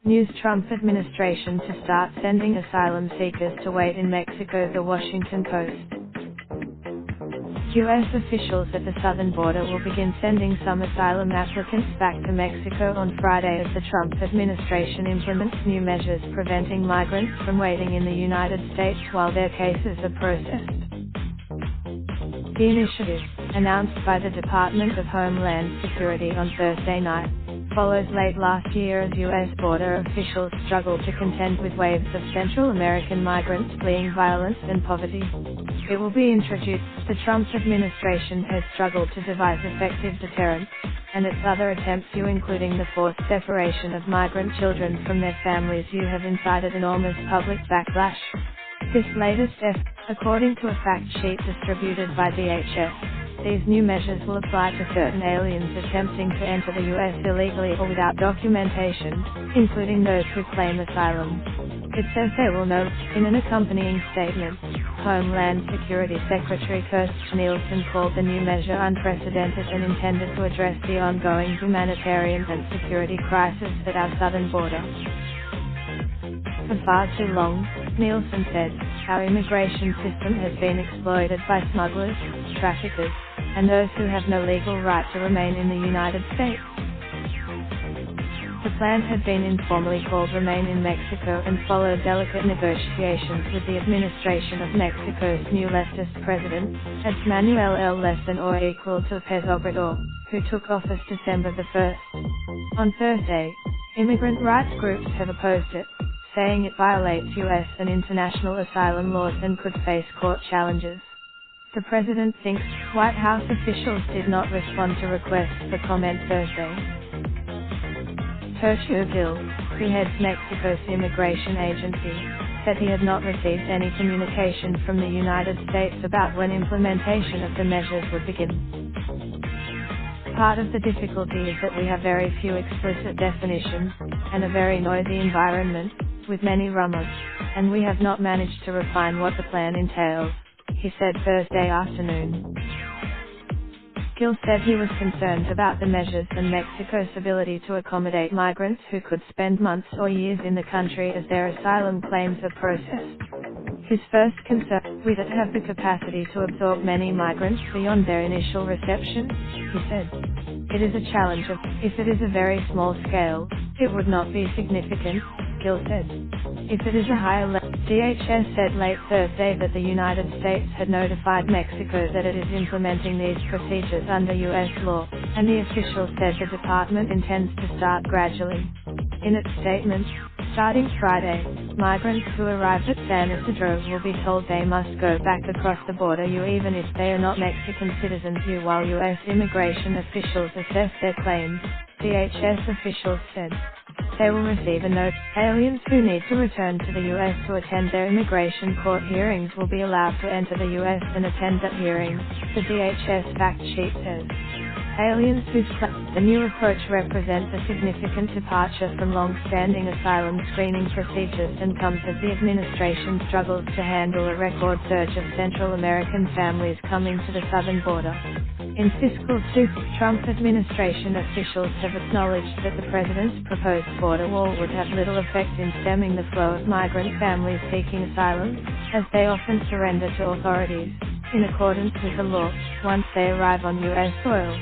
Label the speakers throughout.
Speaker 1: News Trump administration to start sending asylum seekers to wait in Mexico. The Washington Post. U.S. officials at the southern border will begin sending some asylum applicants back to Mexico on Friday as the Trump administration implements new measures preventing migrants from waiting in the United States while their cases are processed. The initiative, announced by the Department of Homeland Security on Thursday night, follows late last year as U.S. border officials struggled to contend with waves of Central American migrants fleeing violence and poverty. It will be introduced. The Trump administration has struggled to devise effective deterrence, and its other attempts, including the forced separation of migrant children from their families, have incited enormous public backlash. This latest effort, according to a fact sheet distributed by DHS, these new measures will apply to certain aliens attempting to enter the U.S. illegally or without documentation, including those who claim asylum. It says they will note, in an accompanying statement, Homeland Security Secretary Kirstjen Nielsen called the new measure unprecedented and intended to address the ongoing humanitarian and security crisis at our southern border. For far too long, Nielsen said, our immigration system has been exploited by smugglers, traffickers, and those who have no legal right to remain in the United States. The plan had been informally called Remain in Mexico and followed delicate negotiations with the administration of Mexico's new leftist president, Manuel L. less than or equal to López Obrador, who took office December 1st. On Thursday, immigrant rights groups have opposed it, saying it violates U.S. and international asylum laws and could face court challenges. The president thinks White House officials did not respond to requests for comment Thursday. Tercio Gil, who heads Mexico's immigration agency, said he had not received any communication from the United States about when implementation of the measures would begin. Part of the difficulty is that we have very few explicit definitions, and a very noisy environment, with many rumors, and we have not managed to refine what the plan entails, he said Thursday afternoon. Gil said he was concerned about the measures and Mexico's ability to accommodate migrants who could spend months or years in the country as their asylum claims are processed. His first concern, we don't have the capacity to absorb many migrants beyond their initial reception, he said. It is a challenge if it is a very small scale, it would not be significant, Gil said. If it is a higher level, DHS said late Thursday that the United States had notified Mexico that it is implementing these procedures under U.S. law, and the official said the department intends to start gradually. In its statement, starting Friday, migrants who arrive at San Isidro will be told they must go back across the border even if they are not Mexican citizens while U.S. immigration officials assess their claims, DHS officials said. They will receive a note. Aliens who need to return to the U.S. to attend their immigration court hearings will be allowed to enter the U.S. and attend that hearing, the DHS fact sheet says. Aliens whose the new approach represents a significant departure from long-standing asylum screening procedures and comes as the administration struggles to handle a record surge of Central American families coming to the southern border. In fiscal 2, Trump administration officials have acknowledged that the president's proposed border wall would have little effect in stemming the flow of migrant families seeking asylum, as they often surrender to authorities, in accordance with the law, once they arrive on U.S. soil.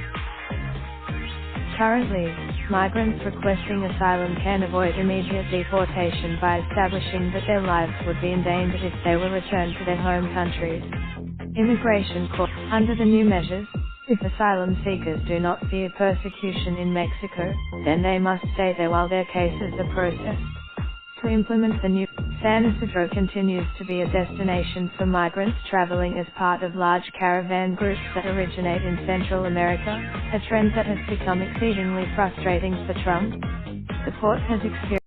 Speaker 1: Currently, migrants requesting asylum can avoid immediate deportation by establishing that their lives would be endangered if they were returned to their home countries. Immigration court. Under the new measures, if asylum seekers do not fear persecution in Mexico, then they must stay there while their cases are processed. To implement the new, San Isidro continues to be a destination for migrants traveling as part of large caravan groups that originate in Central America, a trend that has become exceedingly frustrating for Trump. The port has experienced